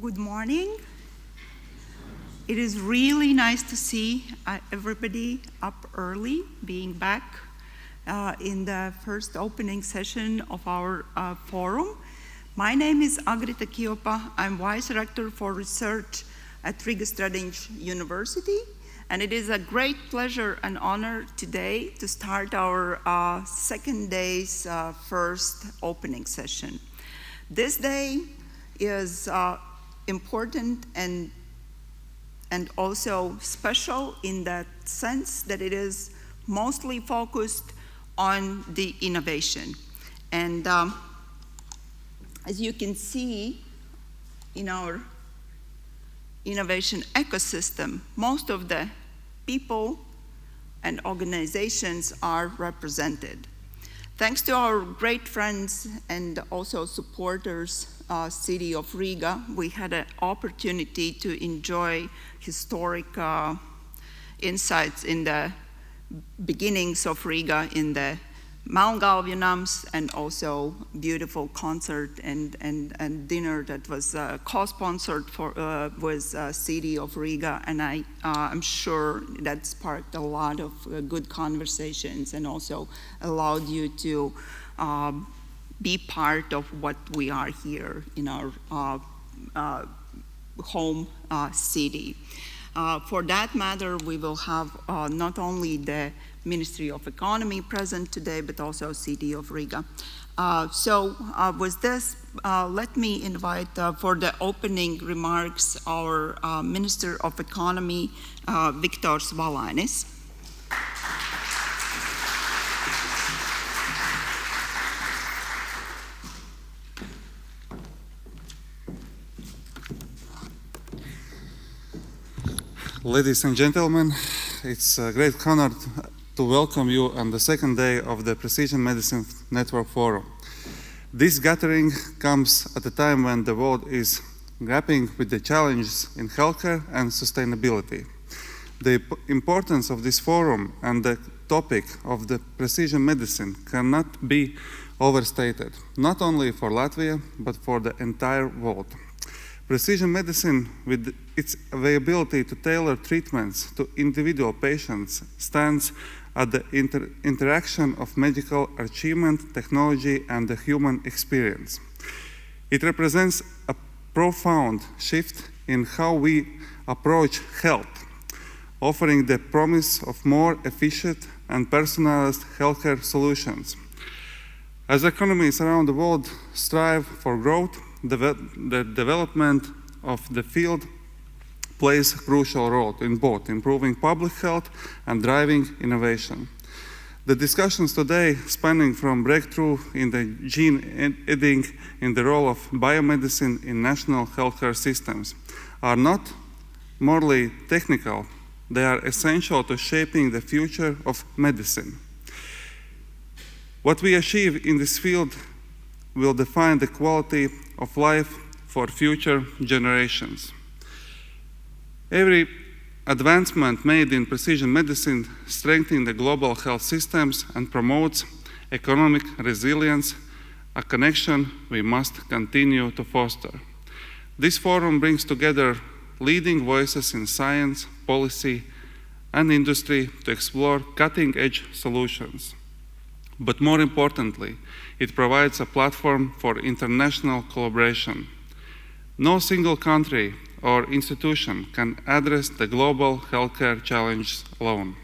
Good morning. It is really nice to see everybody up early, being back in the first opening session of our forum. My name is Agrita Kiopa. I'm Vice-Rector for Research at Riga Stradins University, and it is a great pleasure and honor today to start our second day's first opening session. This day is important and also special in that sense that it is mostly focused on the innovation. And as you can see in our innovation ecosystem, most of the people and organizations are represented. Thanks to our great friends and also supporters, City of Riga, we had an opportunity to enjoy historic insights in the beginnings of Riga in the Melngalvienams, and also beautiful concert and dinner that was co-sponsored with City of Riga, and I'm sure that sparked a lot of good conversations and also allowed you to be part of what we are here in our home city. For that matter, we will have not only the Ministry of Economy present today, but also City of Riga. With this, let me invite for the opening remarks our Minister of Economy, Viktors Valainis. Ladies and gentlemen, it's a great honor to welcome you on the second day of the Precision Medicine Network Forum. This gathering comes at a time when the world is grappling with the challenges in healthcare and sustainability. The importance of this forum and the topic of the precision medicine cannot be overstated, not only for Latvia, but for the entire world. Precision medicine, with its availability to tailor treatments to individual patients, stands at the interaction of medical achievement, technology, and the human experience. It represents a profound shift in how we approach health, offering the promise of more efficient and personalized healthcare solutions. As economies around the world strive for growth, the development of the field plays a crucial role in both improving public health and driving innovation. The discussions today, spanning from breakthrough in the gene editing in the role of biomedicine in national healthcare systems, are not merely technical, they are essential to shaping the future of medicine. What we achieve in this field will define the quality of life for future generations. Every advancement made in precision medicine strengthens the global health systems and promotes economic resilience, a connection we must continue to foster. This forum brings together leading voices in science, policy, and industry to explore cutting-edge solutions. But more importantly, it provides a platform for international collaboration. No single country or institution can address the global healthcare challenge alone.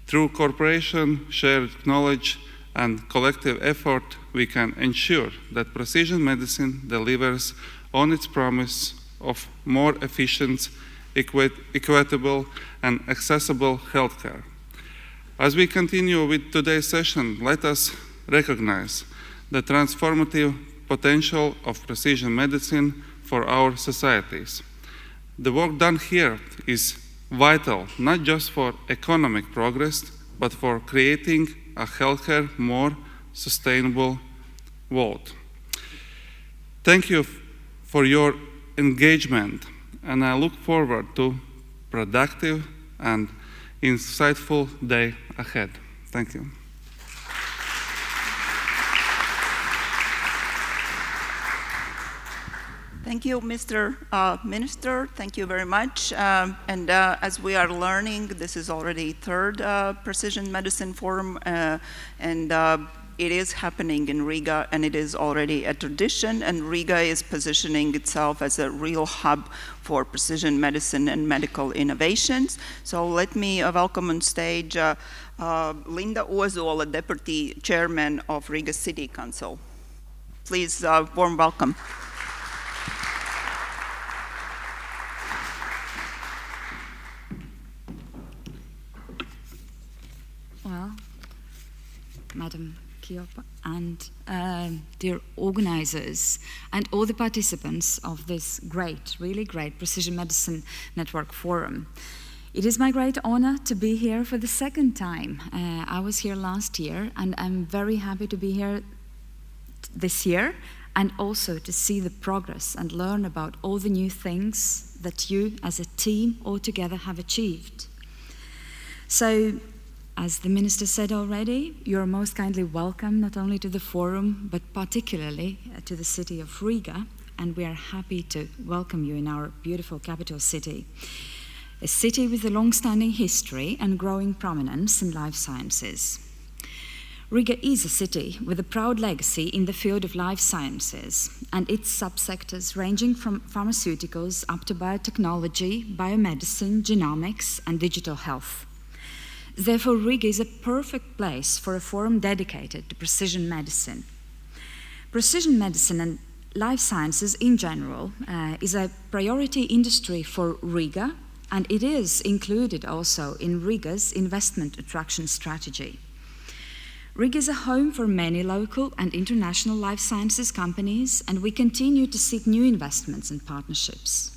Through cooperation, shared knowledge, and collective effort, we can ensure that precision medicine delivers on its promise of more efficient, equitable, and accessible healthcare. As we continue with today's session, let us recognize the transformative potential of precision medicine for our societies. The work done here is vital, not just for economic progress, but for creating a healthier, more sustainable world. Thank you for your engagement, and I look forward to productive and insightful day ahead. Thank you. Thank you, Mr. Minister. Thank you very much. As we are learning, this is already third Precision Medicine Forum, it is happening in Riga, and it is already a tradition, and Riga is positioning itself as a real hub for precision medicine and medical innovations. So let me welcome on stage Linda Ozola, Deputy Chairman of Riga City Council. Please, warm welcome. Well, Madam Kiopa and dear organizers and all the participants of this great, really great Precision Medicine Network Forum. It is my great honor to be here for the second time. I was here last year, and I'm very happy to be here this year, and also to see the progress and learn about all the new things that you as a team all together have achieved. So, as the Minister said already, you're most kindly welcome not only to the forum, but particularly to the city of Riga, and we are happy to welcome you in our beautiful capital city. A city with a long-standing history and growing prominence in life sciences. Riga is a city with a proud legacy in the field of life sciences, and its subsectors ranging from pharmaceuticals up to biotechnology, biomedicine, genomics, and digital health. Therefore, Riga is a perfect place for a forum dedicated to precision medicine. Precision medicine and life sciences in general is a priority industry for Riga, and it is included also in Riga's investment attraction strategy. Riga is a home for many local and international life sciences companies, and we continue to seek new investments and partnerships.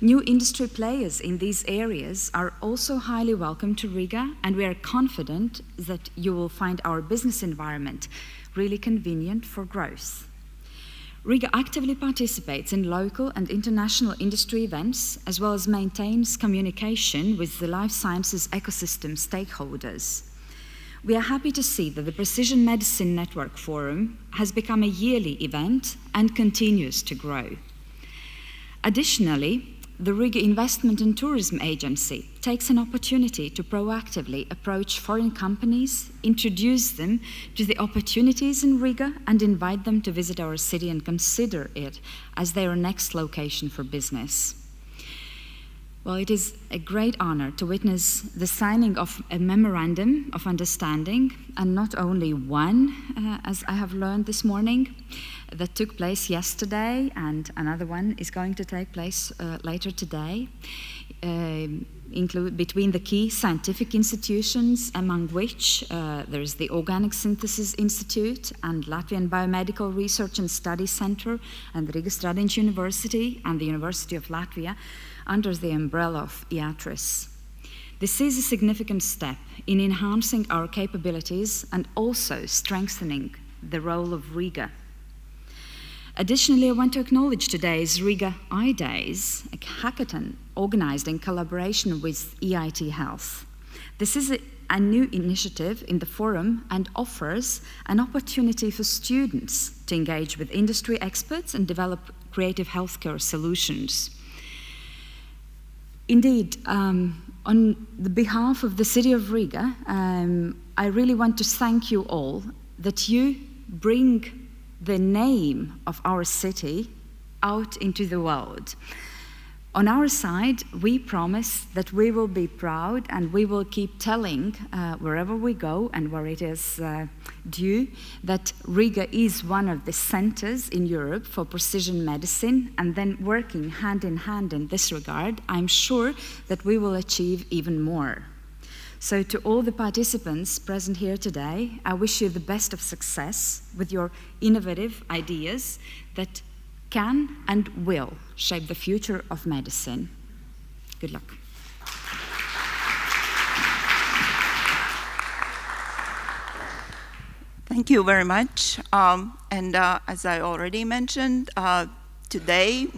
New industry players in these areas are also highly welcome to Riga, and we are confident that you will find our business environment really convenient for growth. Riga actively participates in local and international industry events, as well as maintains communication with the life sciences ecosystem stakeholders. We are happy to see that the Precision Medicine Network Forum has become a yearly event and continues to grow. Additionally, the Riga Investment and Tourism Agency takes an opportunity to proactively approach foreign companies, introduce them to the opportunities in Riga, and invite them to visit our city and consider it as their next location for business. Well, it is a great honor to witness the signing of a memorandum of understanding, and not only one, as I have learned this morning, that took place yesterday, and another one is going to take place later today, between the key scientific institutions, among which there is the Organic Synthesis Institute and Latvian Biomedical Research and Study Center and the Riga Stradins University and the University of Latvia, under the umbrella of IATRIS. This is a significant step in enhancing our capabilities and also strengthening the role of Riga. Additionally, I want to acknowledge today's Riga iDays, a hackathon organized in collaboration with EIT Health. This is a new initiative in the forum and offers an opportunity for students to engage with industry experts and develop creative healthcare solutions. Indeed, on the behalf of the city of Riga, I really want to thank you all that you bring the name of our city out into the world. On our side, we promise that we will be proud and we will keep telling wherever we go and where it is due that Riga is one of the centers in Europe for precision medicine, and then working hand in hand in this regard, I'm sure that we will achieve even more. So to all the participants present here today, I wish you the best of success with your innovative ideas that can and will shape the future of medicine. Good luck. Thank you very much. As I already mentioned, today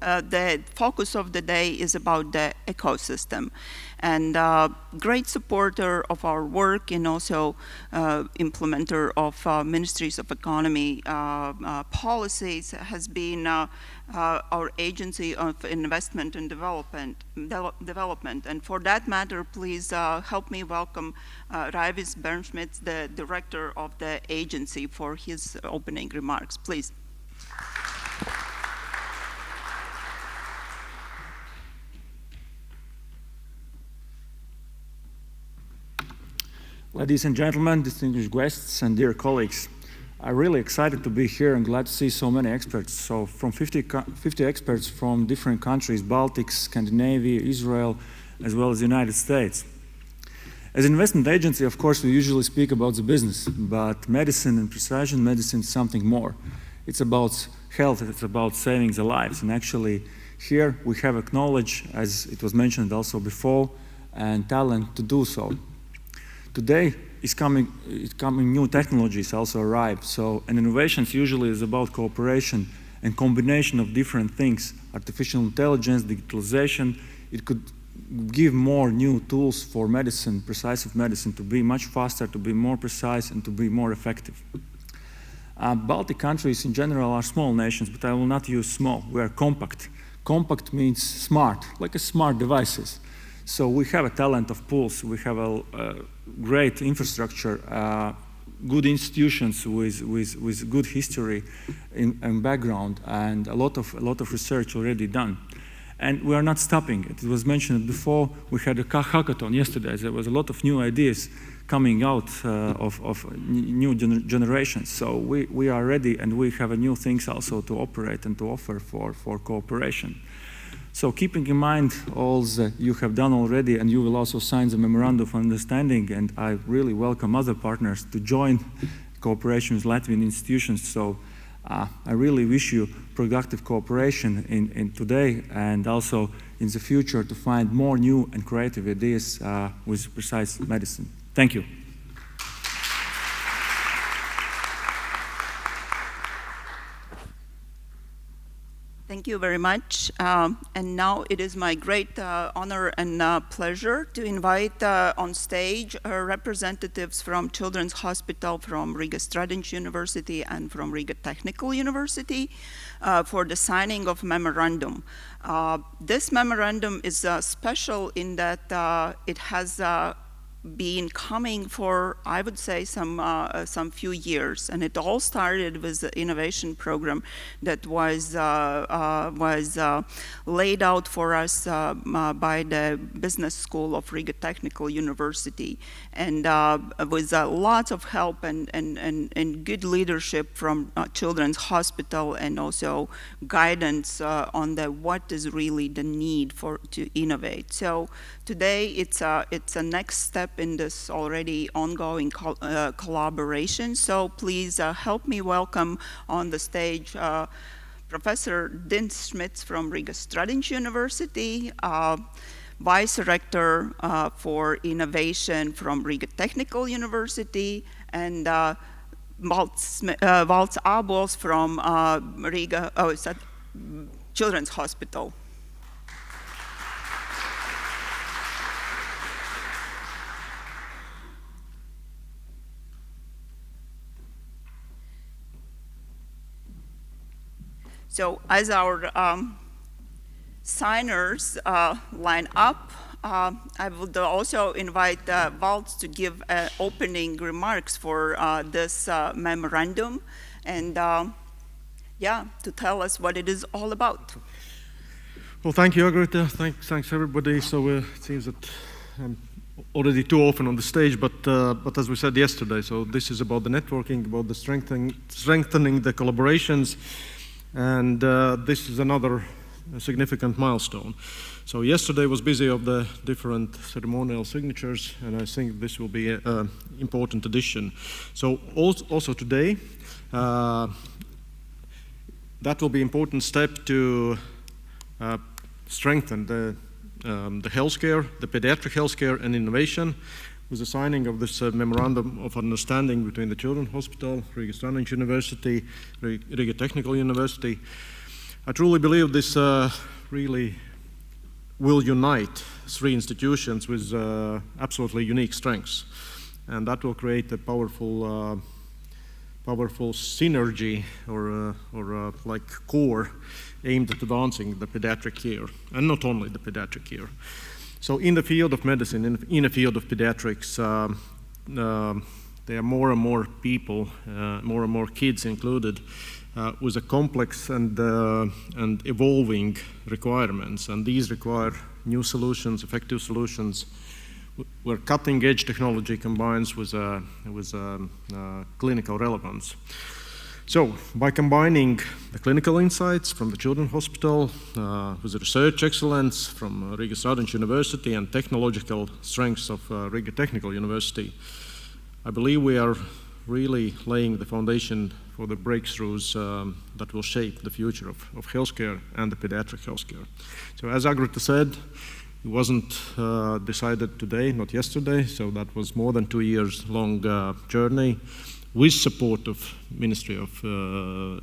the focus of the day is about the ecosystem. And great supporter of our work and also implementer of Ministries of Economy policies has been our Agency of Investment and Development. And for that matter, please help me welcome Raivis Bremsmits, the director of the agency, for his opening remarks. Please. Ladies and gentlemen, distinguished guests, and dear colleagues, I'm really excited to be here and glad to see so many experts. So from 50 experts from different countries, Baltics, Scandinavia, Israel, as well as the United States. As an investment agency, of course, we usually speak about the business, but medicine and precision medicine is something more. It's about health, it's about saving the lives. And actually, here we have acknowledged, as it was mentioned also before, and talent to do so. Today is coming new technologies also arrive. So, and innovations usually is about cooperation and combination of different things. Artificial intelligence, digitalization, it could give more new tools for medicine, precise medicine, to be much faster, to be more precise, and to be more effective. Baltic countries in general are small nations, but I will not use small. We are compact. Compact means smart, like a smart devices. So we have a talent of pools. We have a great infrastructure, good institutions with good history and background, and a lot of research already done. And we are not stopping. It was mentioned before. We had a hackathon yesterday. There was a lot of new ideas coming out of new generations. So we are ready, and we have new things also to operate and to offer for cooperation. So keeping in mind all that you have done already, and you will also sign the Memorandum of Understanding, and I really welcome other partners to join cooperation with Latvian institutions. So I really wish you productive cooperation in today and also in the future to find more new and creative ideas with precise medicine. Thank you. Thank you very much. And now it is my great honor and pleasure to invite on stage representatives from Children's Hospital, from Riga Stradins University, and from Riga Technical University for the signing of memorandum. This memorandum is special in that it has been coming for, I would say, some few years, and it all started with the innovation program that was laid out for us by the Business School of Riga Technical University, and with lots of help and good leadership from Children's Hospital, and also guidance on what is really the need to innovate. So today it's a next step in this already ongoing collaboration. So please help me welcome on the stage Professor Schmitz from Riga Stradins University, Vice-Rector for Innovation from Riga Technical University, and Valds Abols from Riga Children's Hospital. So as our signers line up, I would also invite Valds to give opening remarks for this memorandum, and to tell us what it is all about. Well, thank you, Agrita. Thanks everybody. So it seems that I'm already too often on the stage, but as we said yesterday, so this is about the networking, about the strengthening the collaborations. And this is another significant milestone. So yesterday was busy of the different ceremonial signatures, and I think this will be an important addition. So also today, that will be an important step to strengthen the healthcare, the pediatric healthcare and innovation, with the signing of this Memorandum of Understanding between the Children's Hospital, Riga Stradins University, Riga Technical University. I truly believe this really will unite 3 institutions with absolutely unique strengths, and that will create a powerful synergy or like core aimed at advancing the pediatric care, and not only the pediatric care. So in the field of medicine, in the field of pediatrics, there are more and more people, more and more kids included, with a complex and evolving requirements, and these require new solutions, effective solutions, where cutting-edge technology combines with clinical relevance. So, by combining the clinical insights from the Children's Hospital with the research excellence from Riga Stradins University and technological strengths of Riga Technical University, I believe we are really laying the foundation for the breakthroughs that will shape the future of healthcare and the pediatric healthcare. So, as Agrita said, it wasn't decided today, not yesterday, so that was more than 2 years long journey with support of Ministry of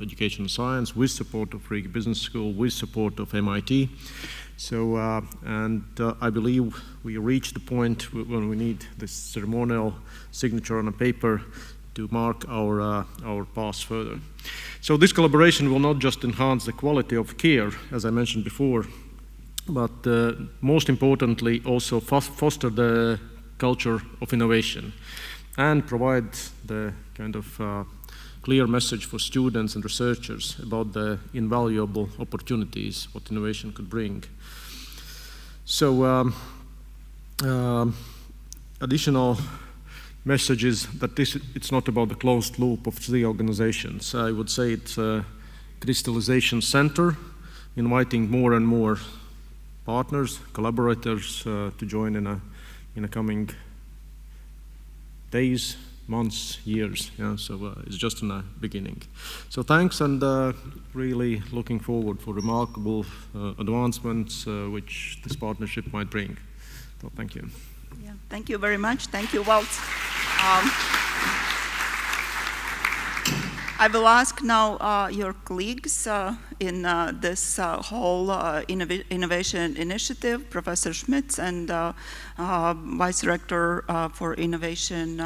Education and Science, with support of Riga Business School, with support of MIT. So, I believe we reached the point when we need this ceremonial signature on a paper to mark our path further. So this collaboration will not just enhance the quality of care, as I mentioned before, but most importantly also foster the culture of innovation and provide the kind of clear message for students and researchers about the invaluable opportunities what innovation could bring. So additional message is that it's not about the closed loop of 3 organizations. I would say it's a crystallization center, inviting more and more partners, collaborators to join in a coming days, months, years. Yeah, so it's just in the beginning. So thanks, and really looking forward for remarkable advancements which this partnership might bring. So thank you. Yeah, thank you very much. Thank you, Walt. I will ask now your colleagues in this whole innovation initiative, Professor Schmitz and Vice-Rector for Innovation,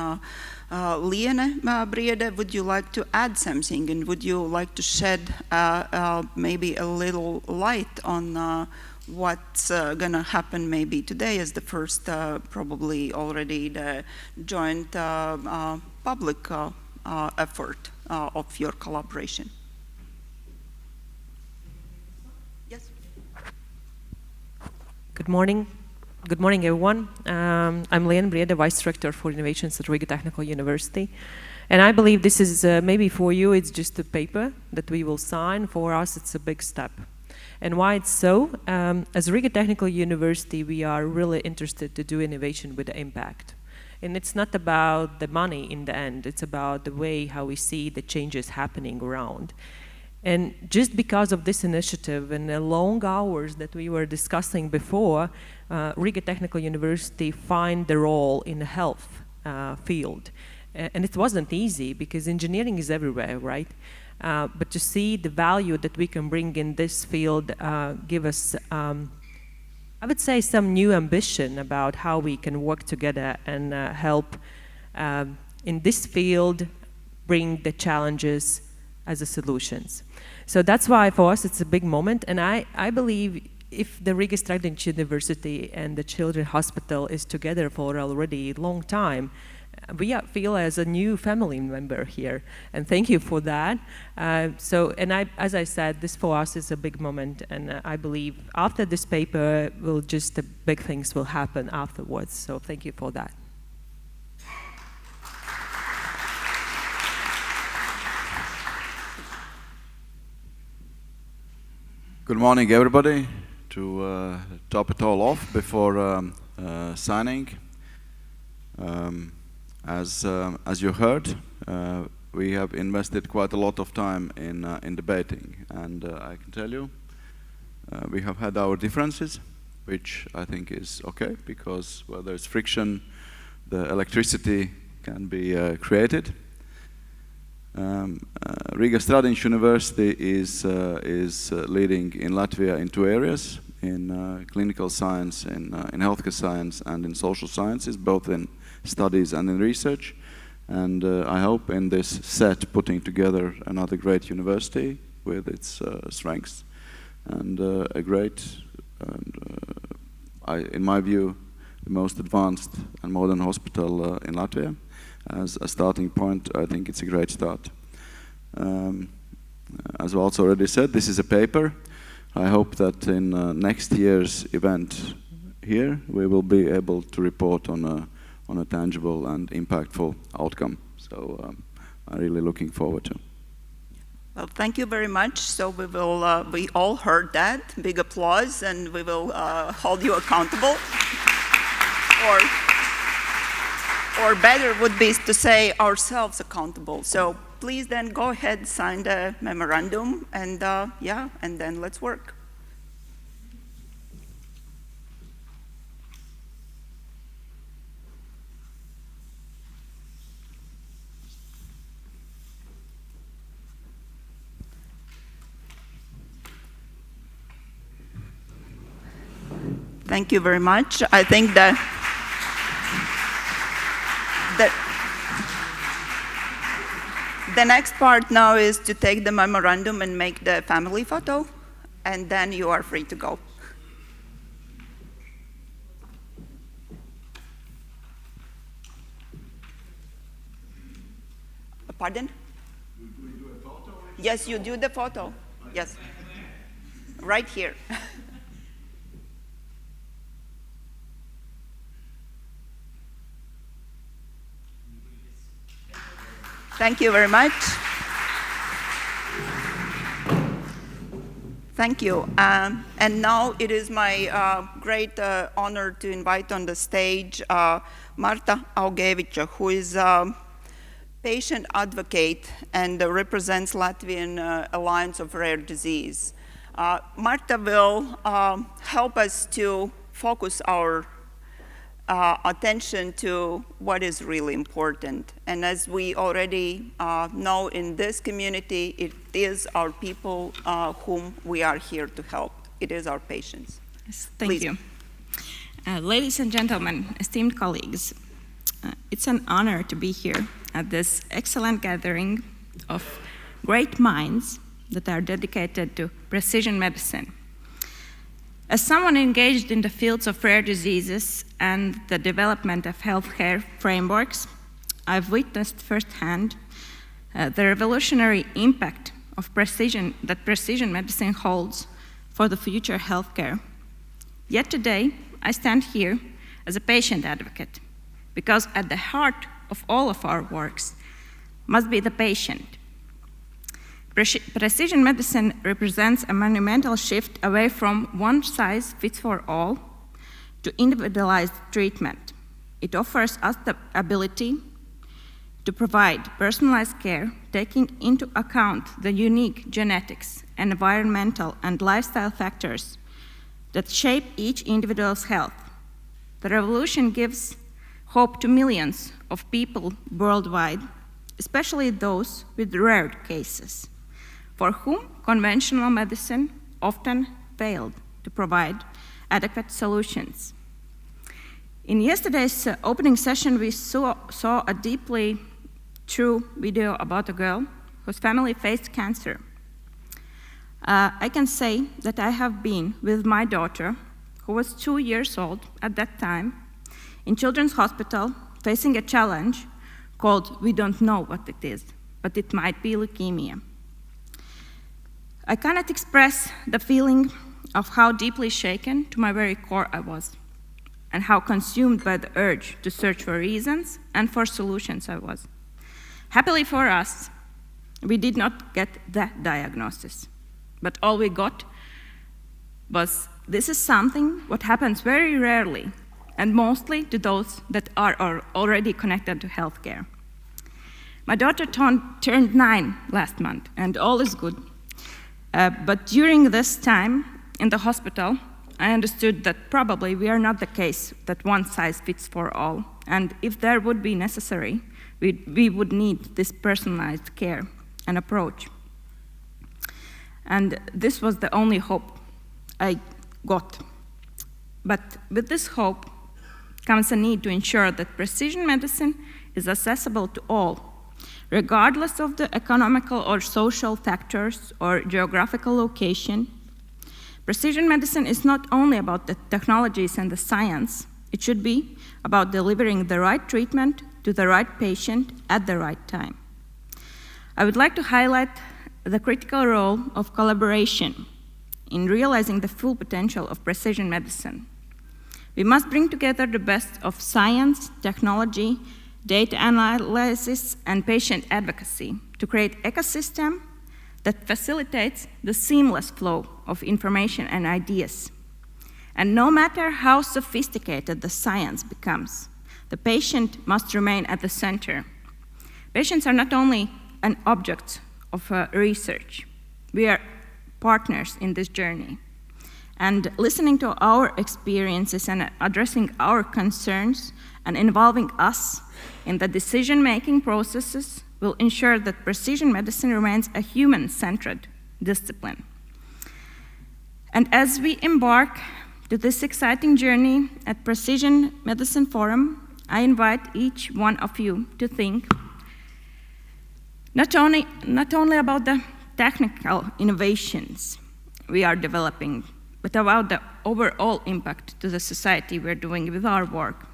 Liene Briede, would you like to add something, and would you like to shed maybe a little light on what's going to happen maybe today as the first, probably already the joint public effort of your collaboration? Yes. Good morning. Good morning, everyone. I'm Liene Briede, Vice-Rector for Innovations at Riga Technical University. And I believe this is, maybe for you, it's just a paper that we will sign. For us, it's a big step. And why it's so? As Riga Technical University, we are really interested to do innovation with impact. And it's not about the money in the end, it's about the way how we see the changes happening around. And just because of this initiative and the long hours that we were discussing before, Riga Technical University find the role in the health field. And it wasn't easy because engineering is everywhere, right? But to see the value that we can bring in this field give us, I would say, some new ambition about how we can work together and help in this field bring the challenges as a solutions. So that's why for us it's a big moment, and I believe if the Riga Stradins University and the Children's Hospital is together for already a long time, we feel as a new family member here, and thank you for that. As I said, this for us is a big moment, and I believe after this paper, the big things will happen afterwards. So thank you for that. Good morning, everybody. To top it all off before signing. As you heard, we have invested quite a lot of time in debating, and I can tell you, we have had our differences, which I think is okay, because where there's friction, the electricity can be created. Riga Stradins University is leading in Latvia in 2 areas, in clinical science, in healthcare science, and in social sciences, both in studies and in research. And I hope in this set putting together another great university with its strengths and a great, in my view, the most advanced and modern hospital in Latvia. As a starting point, I think it's a great start. As also already said, this is a paper. I hope that in next year's event here, we will be able to report on a tangible and impactful outcome. So I'm really looking forward to. Well, thank you very much. So we all heard that, big applause, and we will hold you accountable. Or better would be to say ourselves accountable. So please then go ahead, sign the memorandum, and yeah, and then let's work. Thank you very much. I think that the next part now is to take the memorandum and make the family photo, and then you are free to go. Pardon? Do we do a photo? Yes, you do the photo. Yes. Right here. Thank you very much. Thank you. And now it is my great honor to invite on the stage Marta Augucevica, who is a patient advocate and represents Latvian Alliance of Rare Disease. Marta will help us to focus our attention to what is really important. And as we already know in this community, it is our people whom we are here to help. It is our patients. Yes, thank you. Ladies and gentlemen, esteemed colleagues, it's an honor to be here at this excellent gathering of great minds that are dedicated to precision medicine. As someone engaged in the fields of rare diseases and the development of healthcare frameworks, I've witnessed firsthand the revolutionary impact of precision medicine holds for the future healthcare. Yet today, I stand here as a patient advocate, because at the heart of all of our works must be the patient. Precision medicine represents a monumental shift away from one-size-fits-for-all to individualized treatment. It offers us the ability to provide personalized care, taking into account the unique genetics, environmental, and lifestyle factors that shape each individual's health. The revolution gives hope to millions of people worldwide, especially those with rare cases, for whom conventional medicine often failed to provide adequate solutions. In yesterday's opening session, we saw a deeply true video about a girl whose family faced cancer. I can say that I have been with my daughter, who was 2 years old at that time, in Children's Hospital, facing a challenge called "we don't know what it is, but it might be leukemia." I cannot express the feeling of how deeply shaken to my very core I was, and how consumed by the urge to search for reasons and for solutions I was. Happily for us, we did not get that diagnosis, but all we got was, this is something what happens very rarely, and mostly to those that are already connected to healthcare. My daughter turned 9 last month, and all is good. But during this time in the hospital, I understood that probably we are not the case that one size fits for all, and if there would be necessary, we would need this personalized care and approach. And this was the only hope I got. But with this hope comes a need to ensure that precision medicine is accessible to all, regardless of the economical or social factors or geographical location. Precision medicine is not only about the technologies and the science, it should be about delivering the right treatment to the right patient at the right time. I would like to highlight the critical role of collaboration in realizing the full potential of precision medicine. We must bring together the best of science, technology, data analysis, and patient advocacy to create an ecosystem that facilitates the seamless flow of information and ideas. And no matter how sophisticated the science becomes, the patient must remain at the center. Patients are not only an object of research, we are partners in this journey. And listening to our experiences and addressing our concerns and involving us in the decision-making processes will ensure that precision medicine remains a human-centered discipline. And as we embark to this exciting journey at Precision Medicine Forum, I invite each one of you to think not only about the technical innovations we are developing, but about the overall impact to the society we're doing with our work.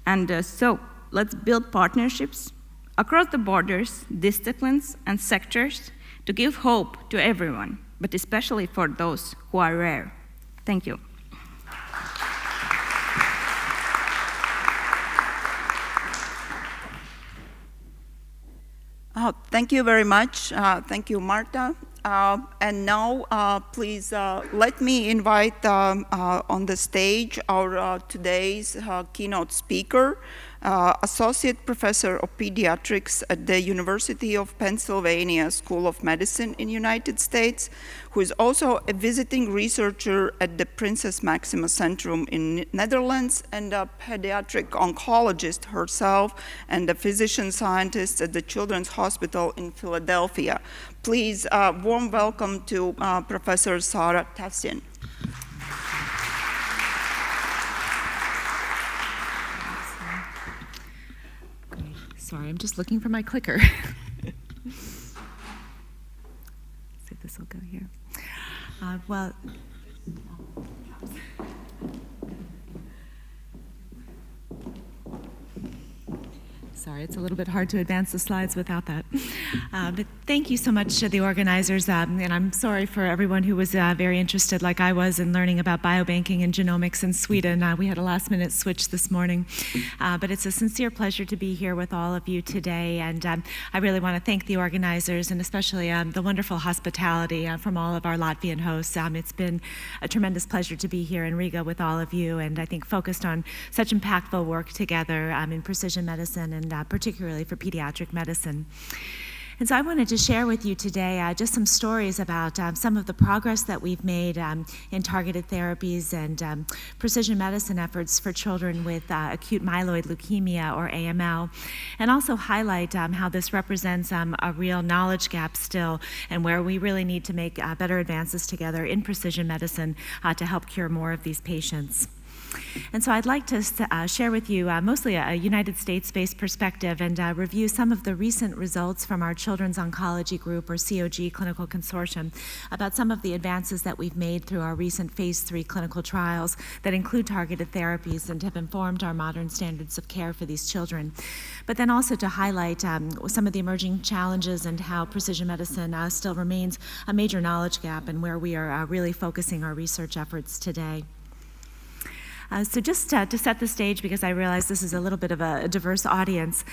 And so let's build partnerships across the borders, disciplines, and sectors to give hope to everyone, but especially for those who are rare. Thank you. Thank you very much. Thank you, Marta. And now, please let me invite on the stage our today's keynote speaker, Associate Professor of Pediatrics at the University of Pennsylvania School of Medicine in the United States, who is also a visiting researcher at the Prinses Máxima Centrum in Netherlands and a pediatric oncologist herself and a physician scientist at the Children's Hospital in Philadelphia. Please, warm welcome to Professor Sara Tasian. Sorry, I'm just looking for my clicker. See if this will go here. Sorry, it's a little bit hard to advance the slides without that. But thank you so much to the organizers, and I'm sorry for everyone who was very interested, like I was, in learning about biobanking and genomics in Sweden. We had a last-minute switch this morning. But it's a sincere pleasure to be here with all of you today, and I really want to thank the organizers, and especially the wonderful hospitality from all of our Latvian hosts. It's been a tremendous pleasure to be here in Riga with all of you, and I think focused on such impactful work together in precision medicine and particularly for pediatric medicine. And so I wanted to share with you today just some stories about some of the progress that we've made in targeted therapies and precision medicine efforts for children with acute myeloid leukemia, or AML, and also highlight how this represents a real knowledge gap still, and where we really need to make better advances together in precision medicine to help cure more of these patients. And so I'd like to share with you mostly a United States-based perspective and review some of the recent results from our Children's Oncology Group, or COG, clinical consortium, about some of the advances that we've made through our recent phase 3 clinical trials that include targeted therapies and have informed our modern standards of care for these children. But then also to highlight some of the emerging challenges and how precision medicine still remains a major knowledge gap, and where we are really focusing our research efforts today. So just to set the stage, because I realize this is a little bit of a diverse audience,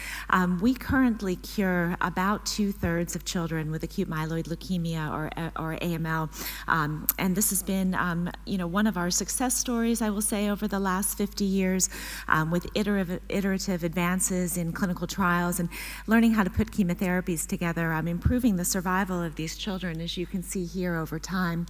we currently cure about 2/3 of children with acute myeloid leukemia or AML, and this has been one of our success stories, I will say, over the last 50 years, with iterative advances in clinical trials and learning how to put chemotherapies together, improving the survival of these children, as you can see here, over time.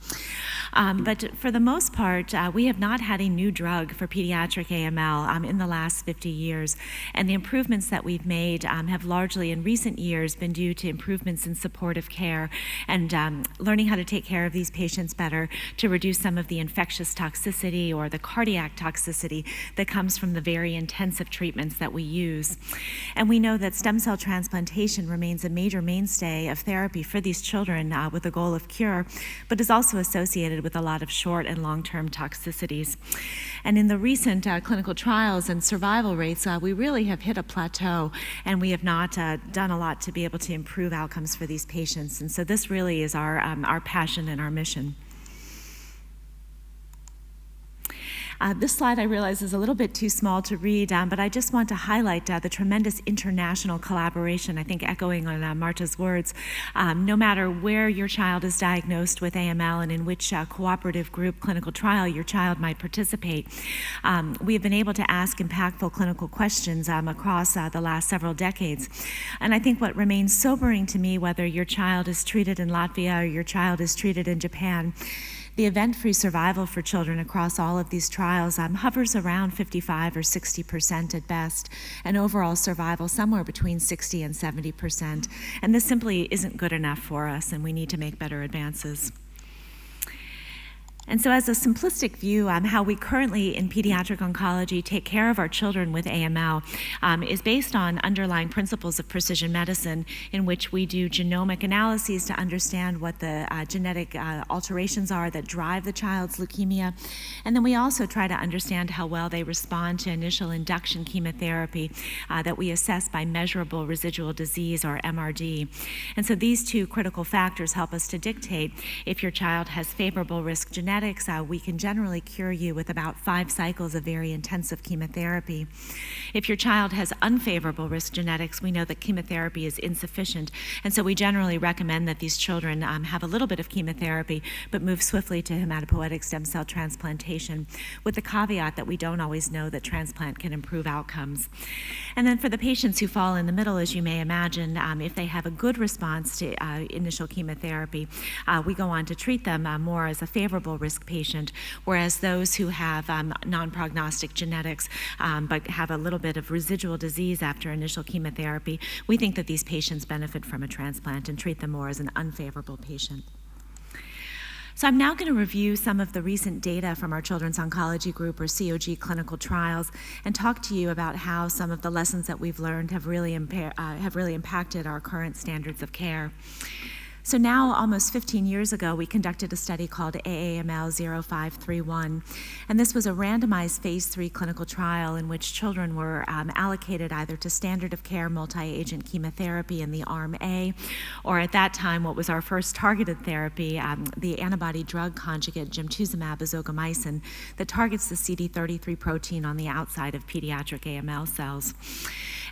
But for the most part, we have not had a new drug for pediatric AML in the last 50 years. And the improvements that we've made have largely in recent years been due to improvements in supportive care and learning how to take care of these patients better to reduce some of the infectious toxicity or the cardiac toxicity that comes from the very intensive treatments that we use. And we know that stem cell transplantation remains a major mainstay of therapy for these children with the goal of cure, but is also associated with a lot of short and long-term toxicities. And in the recent clinical trials and survival rates, we really have hit a plateau, and we have not done a lot to be able to improve outcomes for these patients. And so this really is our passion and our mission. This slide, I realize, is a little bit too small to read, but I just want to highlight the tremendous international collaboration, I think echoing on Marta's words. No matter where your child is diagnosed with AML and in which cooperative group clinical trial your child might participate, we have been able to ask impactful clinical questions across the last several decades. And I think what remains sobering to me, whether your child is treated in Latvia or your child is treated in Japan, the event-free survival for children across all of these trials hovers around 55 or 60% at best, and overall survival somewhere between 60 and 70%. And this simply isn't good enough for us, and we need to make better advances. And so as a simplistic view, how we currently in pediatric oncology take care of our children with AML is based on underlying principles of precision medicine, in which we do genomic analyses to understand what the genetic alterations are that drive the child's leukemia. And then we also try to understand how well they respond to initial induction chemotherapy that we assess by measurable residual disease, or MRD. And so these two critical factors help us to dictate if your child has favorable risk genetics. We can generally cure you with about 5 cycles of very intensive chemotherapy. If your child has unfavorable risk genetics, we know that chemotherapy is insufficient, and so we generally recommend that these children have a little bit of chemotherapy, but move swiftly to hematopoietic stem cell transplantation, with the caveat that we don't always know that transplant can improve outcomes. And then for the patients who fall in the middle, as you may imagine, if they have a good response to initial chemotherapy, we go on to treat them more as a favorable risk patient, whereas those who have non-prognostic genetics but have a little bit of residual disease after initial chemotherapy, we think that these patients benefit from a transplant and treat them more as an unfavorable patient. So I'm now going to review some of the recent data from our Children's Oncology Group, or COG, clinical trials, and talk to you about how some of the lessons that we've learned have really impacted our current standards of care. So now, almost 15 years ago, we conducted a study called AAML 0531, and this was a randomized phase 3 clinical trial in which children were allocated either to standard of care multi-agent chemotherapy in the arm A, or at that time, what was our first targeted therapy, the antibody drug conjugate gemtuzumab ozogamicin, that targets the CD33 protein on the outside of pediatric AML cells.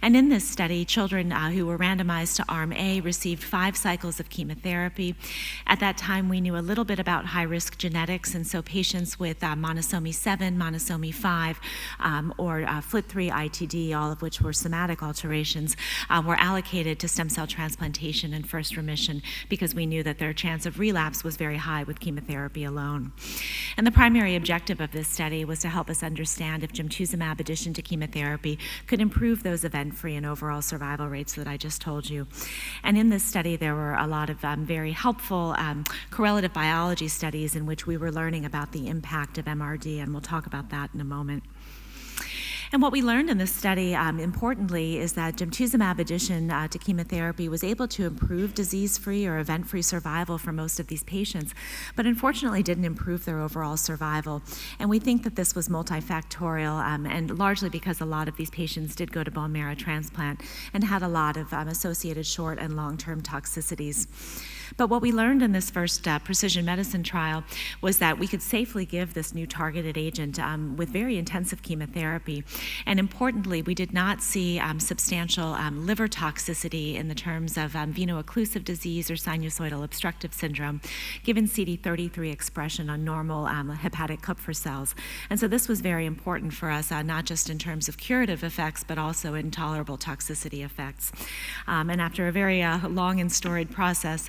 And in this study, children who were randomized to arm A received 5 cycles of chemotherapy. At that time, we knew a little bit about high-risk genetics, and so patients with monosomy 7, monosomy 5, or FLT3 ITD, all of which were somatic alterations, were allocated to stem cell transplantation and first remission, because we knew that their chance of relapse was very high with chemotherapy alone. And the primary objective of this study was to help us understand if gemtuzumab addition to chemotherapy could improve those event-free and overall survival rates that I just told you. And in this study, there were a lot of very helpful correlative biology studies in which we were learning about the impact of MRD, and we'll talk about that in a moment. And what we learned in this study, importantly, is that gemtuzumab addition to chemotherapy was able to improve disease-free or event-free survival for most of these patients, but unfortunately didn't improve their overall survival. And we think that this was multifactorial, and largely because a lot of these patients did go to bone marrow transplant and had a lot of associated short and long-term toxicities. But what we learned in this first precision medicine trial was that we could safely give this new targeted agent with very intensive chemotherapy. And importantly, we did not see substantial liver toxicity in the terms of veno-occlusive disease or sinusoidal obstructive syndrome, given CD33 expression on normal hepatic Kupffer cells. And so this was very important for us, not just in terms of curative effects, but also intolerable toxicity effects. And after a very long and storied process,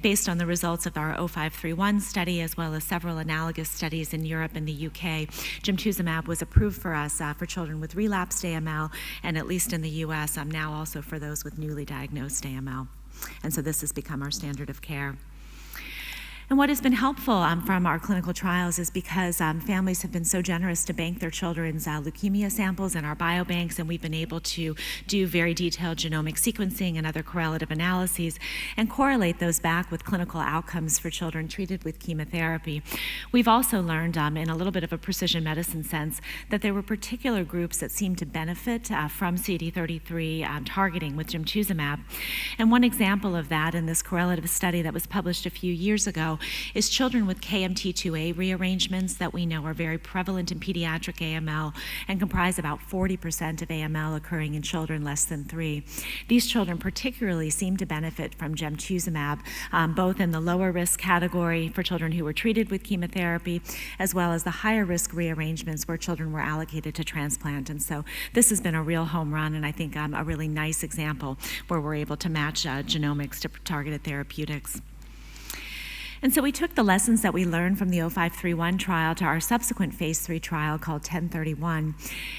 based on the results of our 0531 study, as well as several analogous studies in Europe and the UK. Gemtuzumab was approved for us for children with relapsed AML, and at least in the US, now also for those with newly diagnosed AML. And so this has become our standard of care. And what has been helpful from our clinical trials is because families have been so generous to bank their children's leukemia samples in our biobanks, and we've been able to do very detailed genomic sequencing and other correlative analyses and correlate those back with clinical outcomes for children treated with chemotherapy. We've also learned, in a little bit of a precision medicine sense, that there were particular groups that seemed to benefit from CD33 targeting with gemtuzumab. And one example of that in this correlative study that was published a few years ago is children with KMT2A rearrangements that we know are very prevalent in pediatric AML and comprise about 40% of AML occurring in children less than 3. These children particularly seem to benefit from gemtuzumab, both in the lower risk category for children who were treated with chemotherapy, as well as the higher risk rearrangements where children were allocated to transplant. And so this has been a real home run, and I think a really nice example where we're able to match genomics to targeted therapeutics. And so we took the lessons that we learned from the 0531 trial to our subsequent phase 3 trial called 1031.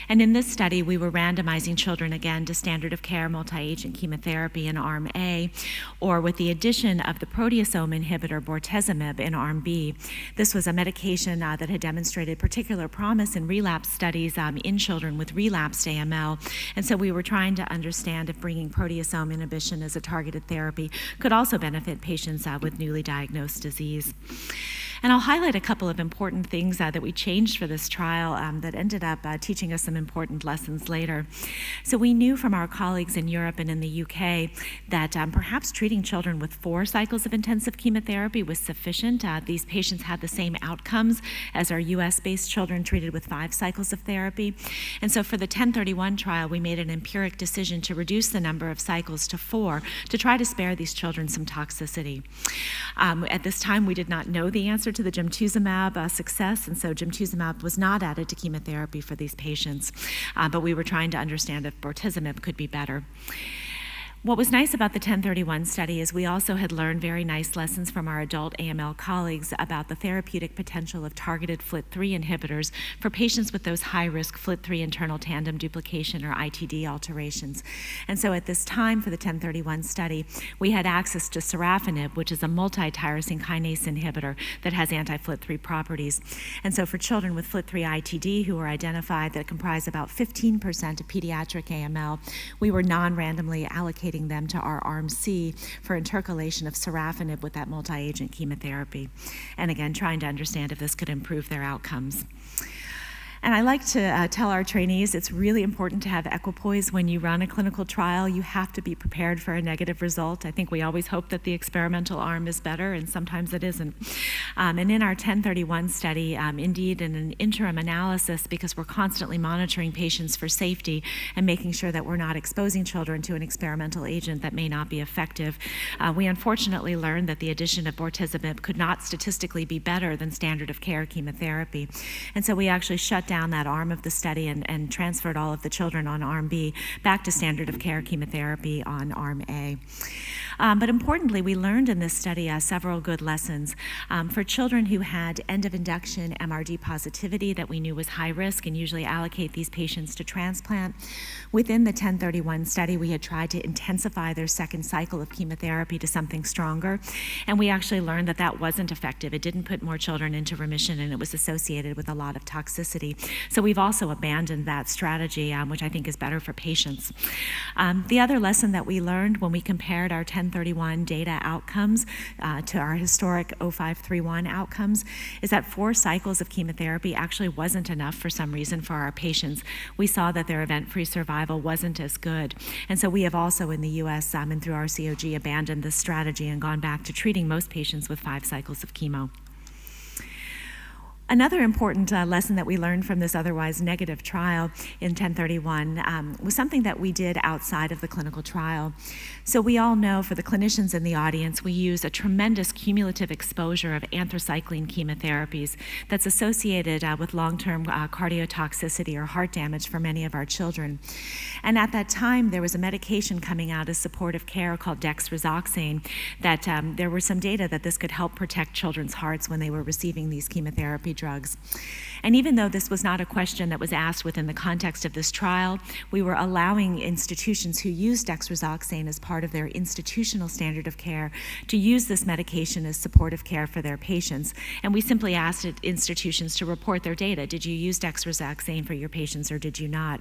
And in this study, we were randomizing children again to standard of care multi-agent chemotherapy in Arm A, or with the addition of the proteasome inhibitor bortezomib in Arm B. This was a medication that had demonstrated particular promise in relapse studies in children with relapsed AML. And so we were trying to understand if bringing proteasome inhibition as a targeted therapy could also benefit patients with newly diagnosed disease. And I'll highlight a couple of important things that we changed for this trial that ended up teaching us some important lessons later. So we knew from our colleagues in Europe and in the UK that perhaps treating children with 4 cycles of intensive chemotherapy was sufficient. These patients had the same outcomes as our US-based children treated with 5 cycles of therapy. And so for the 1031 trial, we made an empiric decision to reduce the number of cycles to 4 to try to spare these children some toxicity. At this time, we did not know the answer to the gemtuzumab success, and so gemtuzumab was not added to chemotherapy for these patients, but we were trying to understand if bortezomib could be better. What was nice about the 1031 study is we also had learned very nice lessons from our adult AML colleagues about the therapeutic potential of targeted FLT3 inhibitors for patients with those high-risk FLT3 internal tandem duplication or ITD alterations. And so at this time for the 1031 study, we had access to sorafenib, which is a multi-tyrosine kinase inhibitor that has anti-FLT3 properties. And so for children with FLT3 ITD who were identified that comprise about 15% of pediatric AML, we were non-randomly allocating them to our Arm C for intercalation of sorafenib with that multi-agent chemotherapy. And again, trying to understand if this could improve their outcomes. And I like to tell our trainees it's really important to have equipoise when you run a clinical trial. You have to be prepared for a negative result. I think we always hope that the experimental arm is better, and sometimes it isn't. And in our 1031 study, indeed in an interim analysis, because we're constantly monitoring patients for safety and making sure that we're not exposing children to an experimental agent that may not be effective, we unfortunately learned that the addition of bortezomib could not statistically be better than standard of care chemotherapy. And so we actually shut down that arm of the study and transferred all of the children on Arm B back to standard of care chemotherapy on Arm A. But importantly, we learned in this study several good lessons. For children who had end of induction MRD positivity that we knew was high risk and usually allocate these patients to transplant, within the 1031 study, we had tried to intensify their second cycle of chemotherapy to something stronger, and we actually learned that that wasn't effective. It didn't put more children into remission, and it was associated with a lot of toxicity. So we've also abandoned that strategy, which I think is better for patients. The other lesson that we learned when we compared our 1031 data outcomes to our historic 0531 outcomes is that 4 cycles of chemotherapy actually wasn't enough for some reason for our patients. We saw that their event-free survival wasn't as good. And so we have also in the US and through our COG abandoned this strategy and gone back to treating most patients with 5 cycles of chemo. Another important lesson that we learned from this otherwise negative trial in 1031 was something that we did outside of the clinical trial. So we all know, for the clinicians in the audience, we use a tremendous cumulative exposure of anthracycline chemotherapies that's associated with long-term cardiotoxicity or heart damage for many of our children. And at that time, there was a medication coming out as supportive care called dexrazoxane that there were some data that this could help protect children's hearts when they were receiving these chemotherapy drugs. And even though this was not a question that was asked within the context of this trial, we were allowing institutions who use dexrazoxane as part of their institutional standard of care to use this medication as supportive care for their patients. And we simply asked institutions to report their data. Did you use dexrazoxane for your patients or did you not?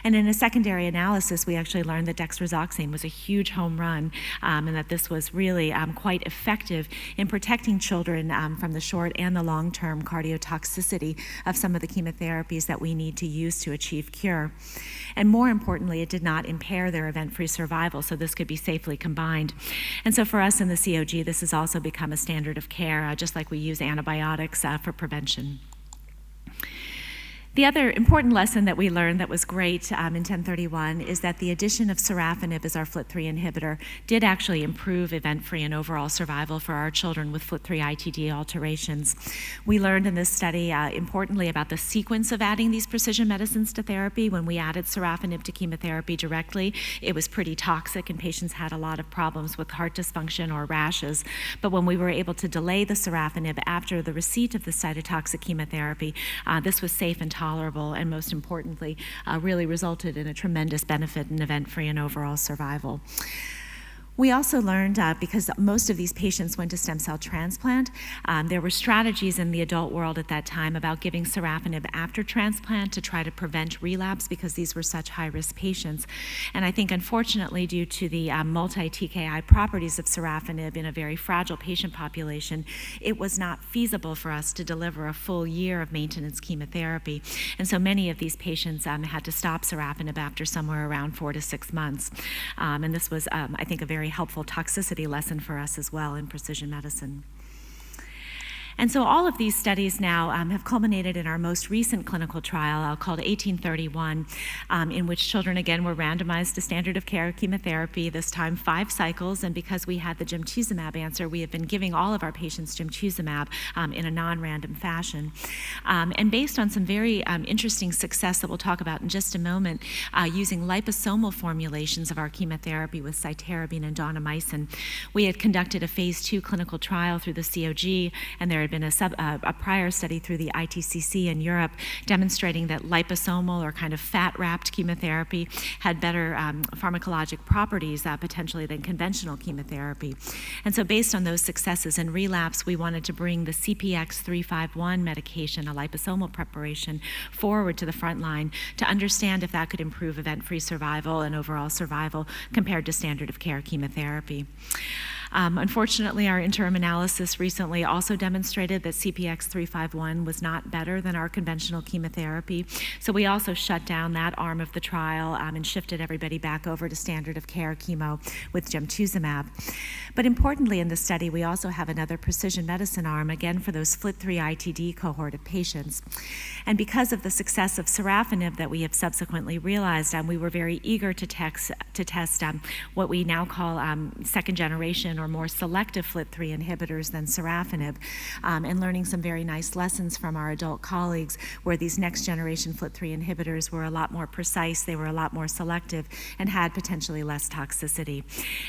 And in a secondary analysis, we actually learned that dexrazoxane was a huge home run and that this was really quite effective in protecting children from the short and the long-term cardiotoxicity of some of the chemotherapies that we need to use to achieve cure. And more importantly, it did not impair their event-free survival, so this could be safely combined. And so for us in the COG, this has also become a standard of care, just like we use antibiotics for prevention. The other important lesson that we learned that was great in 1031 is that the addition of sorafenib as our FLT3 inhibitor did actually improve event-free and overall survival for our children with FLT3 ITD alterations. We learned in this study, importantly, about the sequence of adding these precision medicines to therapy. When we added sorafenib to chemotherapy directly, it was pretty toxic and patients had a lot of problems with heart dysfunction or rashes. But when we were able to delay the sorafenib after the receipt of the cytotoxic chemotherapy, this was safe and tolerable, and most importantly, really resulted in a tremendous benefit in event-free and overall survival. We also learned, because most of these patients went to stem cell transplant, there were strategies in the adult world at that time about giving sorafenib after transplant to try to prevent relapse because these were such high-risk patients. And I think, unfortunately, due to the multi-TKI properties of sorafenib in a very fragile patient population, it was not feasible for us to deliver a full year of maintenance chemotherapy. And so many of these patients had to stop sorafenib after somewhere around 4 to 6 months. And this was, I think, a very helpful toxicity lesson for us as well in precision medicine. And so all of these studies now have culminated in our most recent clinical trial called 1831, in which children, again, were randomized to standard of care chemotherapy, this time 5 cycles. And because we had the gemtuzumab answer, we have been giving all of our patients gemtuzumab in a non-random fashion. And based on some very interesting success that we'll talk about in just a moment, using liposomal formulations of our chemotherapy with cytarabine and donomycin, we had conducted a phase 2 clinical trial through the COG, and there had been a prior study through the ITCC in Europe demonstrating that liposomal or kind of fat-wrapped chemotherapy had better pharmacologic properties potentially than conventional chemotherapy. And so based on those successes in relapse, we wanted to bring the CPX351 medication, a liposomal preparation, forward to the front line to understand if that could improve event-free survival and overall survival compared to standard of care chemotherapy. Unfortunately, our interim analysis recently also demonstrated that CPX351 was not better than our conventional chemotherapy. So we also shut down that arm of the trial and shifted everybody back over to standard of care chemo with gemtuzumab. But importantly in the study, we also have another precision medicine arm, again for those FLT3 ITD cohort of patients. And because of the success of sorafenib that we have subsequently realized, we were very eager to test what we now call second generation or more selective FLT3 inhibitors than sorafenib, and learning some very nice lessons from our adult colleagues where these next generation FLT3 inhibitors were a lot more precise, they were a lot more selective, and had potentially less toxicity.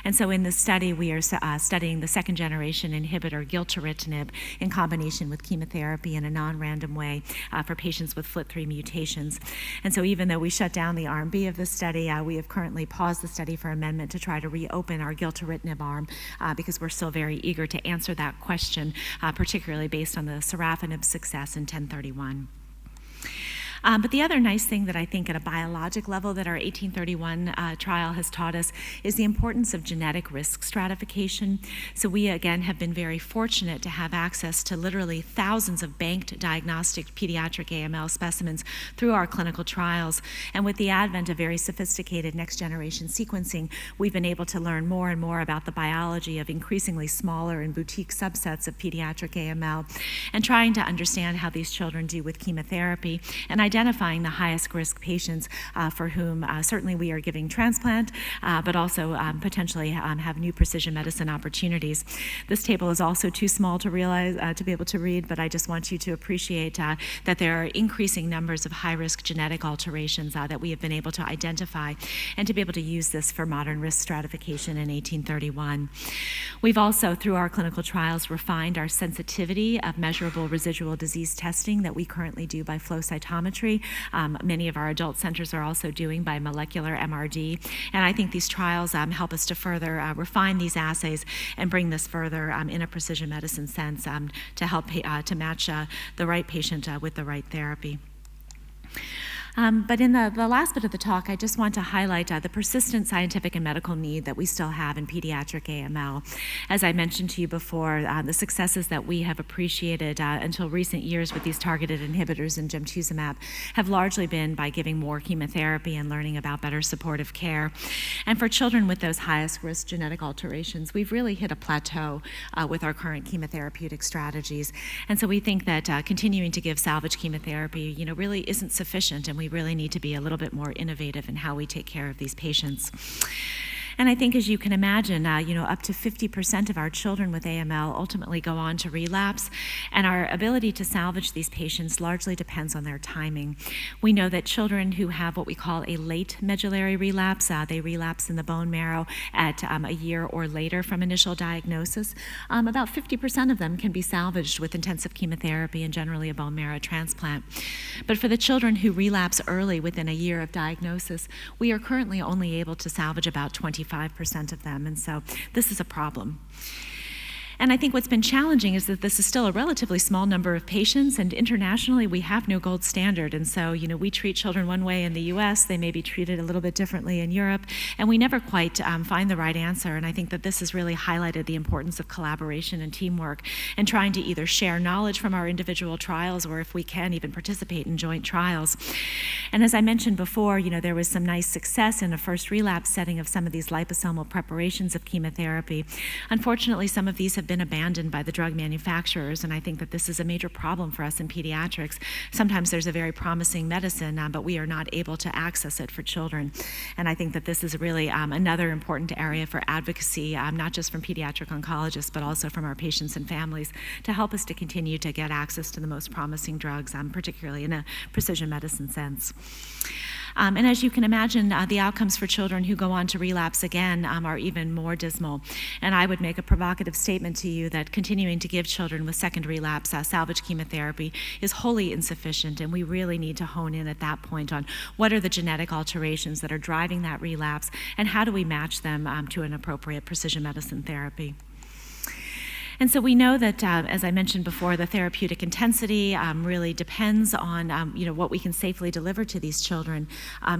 And so in this study, we are studying the second generation inhibitor gilteritinib in combination with chemotherapy in a non-random way for patients with FLT3 mutations. And so even though we shut down the arm B of the study, we have currently paused the study for amendment to try to reopen our gilteritinib arm because we're still very eager to answer that question, particularly based on the sorafenib success in 1031. But the other nice thing that I think at a biologic level that our 1831 trial has taught us is the importance of genetic risk stratification. So we, again, have been very fortunate to have access to literally thousands of banked diagnostic pediatric AML specimens through our clinical trials. And with the advent of very sophisticated next-generation sequencing, we've been able to learn more and more about the biology of increasingly smaller and boutique subsets of pediatric AML, and trying to understand how these children do with chemotherapy, and identifying the highest risk patients for whom certainly we are giving transplant, but also potentially have new precision medicine opportunities. This table is also too small to realize, to be able to read, but I just want you to appreciate that there are increasing numbers of high-risk genetic alterations that we have been able to identify, and to be able to use this for modern risk stratification in 1831. We've also, through our clinical trials, refined our sensitivity of measurable residual disease testing that we currently do by flow cytometry. Many of our adult centers are also doing by molecular MRD, and I think these trials help us to further refine these assays and bring this further in a precision medicine sense to help to match the right patient with the right therapy. But in the last bit of the talk, I just want to highlight the persistent scientific and medical need that we still have in pediatric AML. As I mentioned to you before, the successes that we have appreciated until recent years with these targeted inhibitors and gemtuzumab have largely been by giving more chemotherapy and learning about better supportive care. And for children with those highest risk genetic alterations, we've really hit a plateau with our current chemotherapeutic strategies. And so we think that continuing to give salvage chemotherapy, really isn't sufficient, and we really need to be a little bit more innovative in how we take care of these patients. And I think, as you can imagine, up to 50% of our children with AML ultimately go on to relapse, and our ability to salvage these patients largely depends on their timing. We know that children who have what we call a late medullary relapse, they relapse in the bone marrow at a year or later from initial diagnosis. About 50% of them can be salvaged with intensive chemotherapy and generally a bone marrow transplant. But for the children who relapse early within a year of diagnosis, we are currently only able to salvage about 25% of them, and so this is a problem. And I think what's been challenging is that this is still a relatively small number of patients, and internationally we have no gold standard. And so, we treat children one way in the US, they may be treated a little bit differently in Europe, and we never quite find the right answer. And I think that this has really highlighted the importance of collaboration and teamwork, and trying to either share knowledge from our individual trials, or if we can, even participate in joint trials. And as I mentioned before, there was some nice success in a first relapse setting of some of these liposomal preparations of chemotherapy. Unfortunately, some of these have been abandoned by the drug manufacturers, and I think that this is a major problem for us in pediatrics. Sometimes there's a very promising medicine, but we are not able to access it for children. And I think that this is really another important area for advocacy, not just from pediatric oncologists, but also from our patients and families, to help us to continue to get access to the most promising drugs, particularly in a precision medicine sense. And as you can imagine, the outcomes for children who go on to relapse again are even more dismal. And I would make a provocative statement to you that continuing to give children with second relapse salvage chemotherapy is wholly insufficient, and we really need to hone in at that point on what are the genetic alterations that are driving that relapse, and how do we match them to an appropriate precision medicine therapy. And so we know that, as I mentioned before, the therapeutic intensity really depends on what we can safely deliver to these children.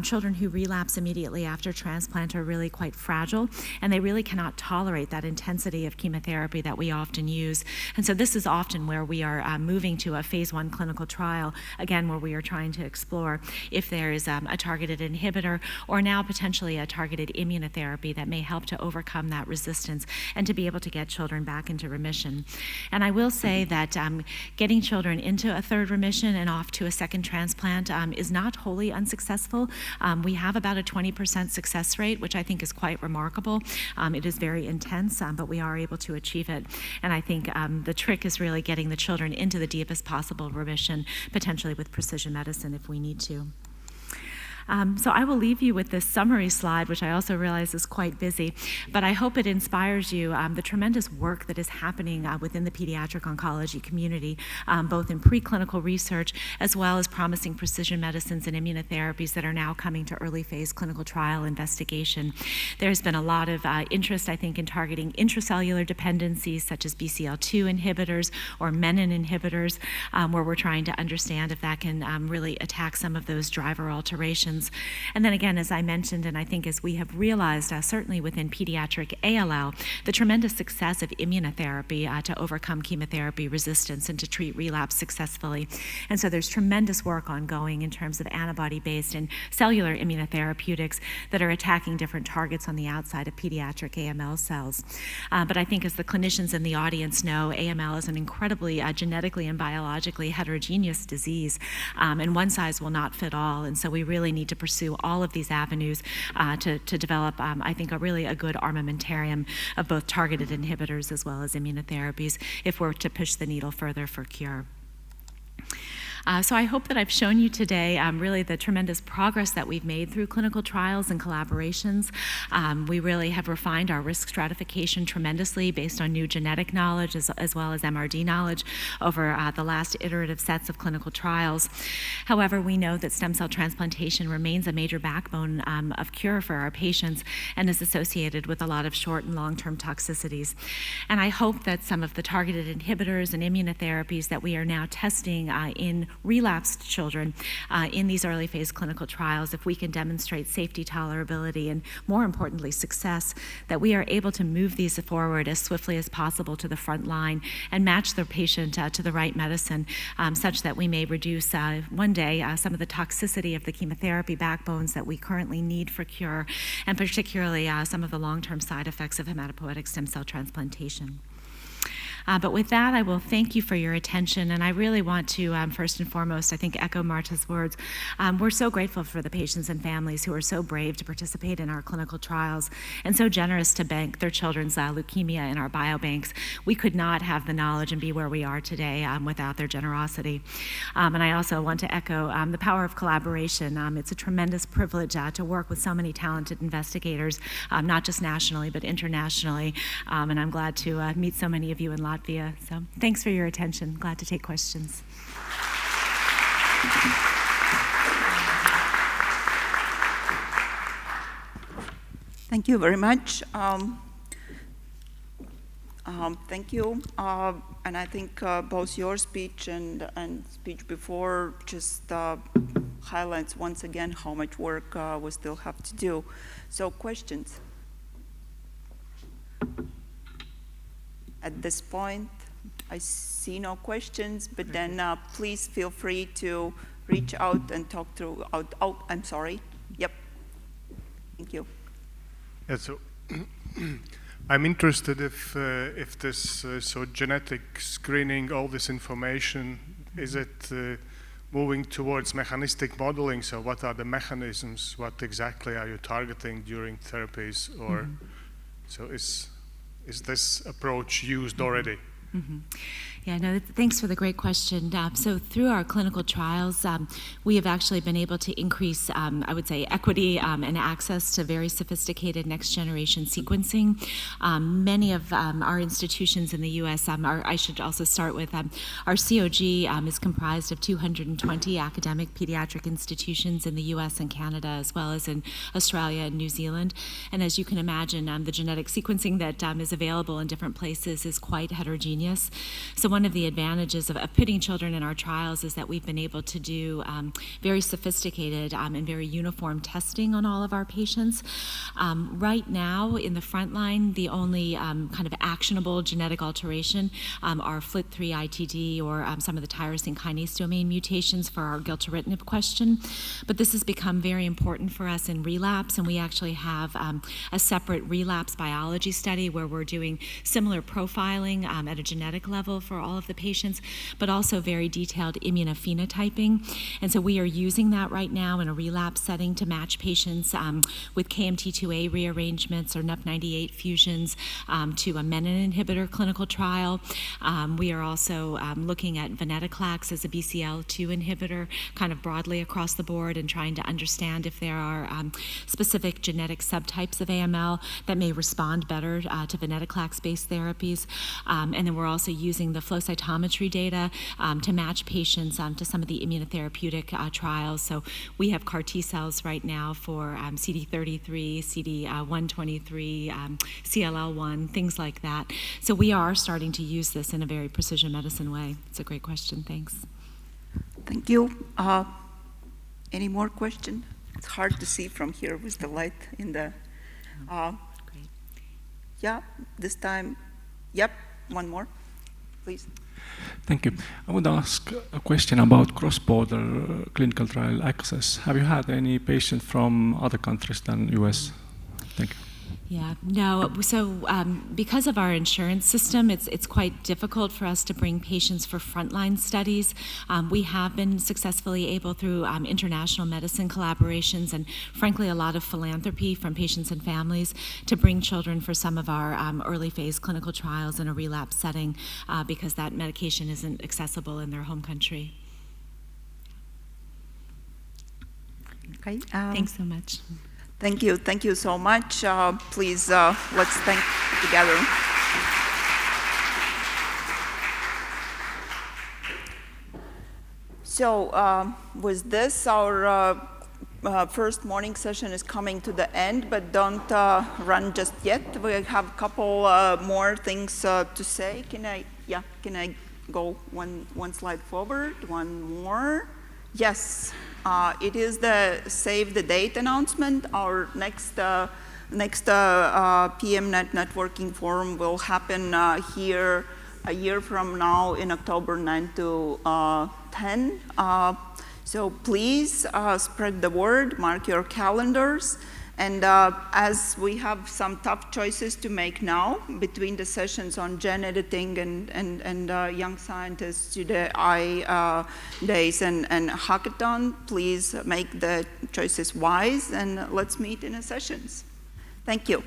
Children who relapse immediately after transplant are really quite fragile, and they really cannot tolerate that intensity of chemotherapy that we often use. And so this is often where we are moving to a phase 1 clinical trial, again, where we are trying to explore if there is a targeted inhibitor, or now potentially a targeted immunotherapy that may help to overcome that resistance and to be able to get children back into remission. And I will say that getting children into a third remission and off to a second transplant is not wholly unsuccessful. We have about a 20% success rate, which I think is quite remarkable. It is very intense, but we are able to achieve it. And I think the trick is really getting the children into the deepest possible remission, potentially with precision medicine if we need to. So I will leave you with this summary slide, which I also realize is quite busy, but I hope it inspires you the tremendous work that is happening within the pediatric oncology community, both in preclinical research as well as promising precision medicines and immunotherapies that are now coming to early phase clinical trial investigation. There's been a lot of interest, I think, in targeting intracellular dependencies such as BCL2 inhibitors or menin inhibitors, where we're trying to understand if that can really attack some of those driver alterations. And then again, as I mentioned, and I think as we have realized, certainly within pediatric ALL, the tremendous success of immunotherapy to overcome chemotherapy resistance and to treat relapse successfully. And so there's tremendous work ongoing in terms of antibody-based and cellular immunotherapeutics that are attacking different targets on the outside of pediatric AML cells. But I think as the clinicians in the audience know, AML is an incredibly genetically and biologically heterogeneous disease, and one size will not fit all. And so we really need to pursue all of these avenues to develop, I think, a good armamentarium of both targeted inhibitors as well as immunotherapies if we're to push the needle further for cure. So I hope that I've shown you today really the tremendous progress that we've made through clinical trials and collaborations. We really have refined our risk stratification tremendously based on new genetic knowledge as well as MRD knowledge over the last iterative sets of clinical trials. However, we know that stem cell transplantation remains a major backbone of cure for our patients and is associated with a lot of short and long-term toxicities. And I hope that some of the targeted inhibitors and immunotherapies that we are now testing in relapsed children in these early phase clinical trials, if we can demonstrate safety, tolerability, and more importantly, success, that we are able to move these forward as swiftly as possible to the front line and match the patient to the right medicine, such that we may reduce one day some of the toxicity of the chemotherapy backbones that we currently need for cure, and particularly some of the long-term side effects of hematopoietic stem cell transplantation. But with that, I will thank you for your attention, and I really want to, first and foremost, I think echo Marta's words. We're so grateful for the patients and families who are so brave to participate in our clinical trials and so generous to bank their children's leukemia in our biobanks. We could not have the knowledge and be where we are today without their generosity. And I also want to echo the power of collaboration. It's a tremendous privilege to work with so many talented investigators, not just nationally, but internationally. And I'm glad to meet so many of you in Latvia. So thanks for your attention. Glad to take questions. Thank you very much. Thank you. And I think both your speech and speech before just highlights once again how much work we still have to do. So questions? At this point, I see no questions, but then please feel free to reach out and talk through. Oh, I'm sorry. Yep. Thank you. Yeah, so I'm interested if this so genetic screening, all this information, is it moving towards mechanistic modeling? So what are the mechanisms? What exactly are you targeting during therapies? Or so is this approach used already? Yeah, no, thanks for the great question. So through our clinical trials, we have actually been able to increase, I would say, equity and access to very sophisticated next-generation sequencing. Many of our institutions in the U.S., I should also start with, our COG is comprised of 220 academic pediatric institutions in the U.S. and Canada, as well as in Australia and New Zealand. And as you can imagine, the genetic sequencing that is available in different places is quite heterogeneous. So one of the advantages of putting children in our trials is that we've been able to do very sophisticated and very uniform testing on all of our patients. Right now, in the front line, the only kind of actionable genetic alteration are FLT3-ITD or some of the tyrosine kinase domain mutations for our gilteritinib question. But this has become very important for us in relapse, and we actually have a separate relapse biology study where we're doing similar profiling at a genetic level for all of the patients, but also very detailed immunophenotyping. And so we are using that right now in a relapse setting to match patients with KMT2A rearrangements or NUP98 fusions to a menin inhibitor clinical trial. We are also looking at venetoclax as a BCL2 inhibitor kind of broadly across the board and trying to understand if there are specific genetic subtypes of AML that may respond better to venetoclax-based therapies. And then we're also using the flow cytometry data to match patients to some of the immunotherapeutic trials. So we have CAR T cells right now for CD33, CD123, CLL1, things like that. So we are starting to use this in a very precision medicine way. It's a great question. Thanks. Thank you. Any more questions? It's hard to see from here with the light in the... Great. Yeah, this time. Yep, one more, please. Thank you. I would ask a question about cross-border clinical trial access. Have you had any patients from other countries than US? Thank you. Yeah, no, so because of our insurance system, it's quite difficult for us to bring patients for frontline studies. We have been successfully able through international medicine collaborations and frankly a lot of philanthropy from patients and families to bring children for some of our early phase clinical trials in a relapse setting because that medication isn't accessible in their home country. Okay. Thanks so much. Thank you so much. Please, let's thank together. So with this, our first morning session is coming to the end, but don't run just yet. We have a couple more things to say. Can I go one slide forward? One more. Yes. It is the Save the Date announcement. Our next PMNET networking forum will happen here a year from now in October 9 to 10. So please spread the word, mark your calendars. And as we have some tough choices to make now between the sessions on gene editing and young scientists to the days and hackathon, please make the choices wise and let's meet in the sessions. Thank you.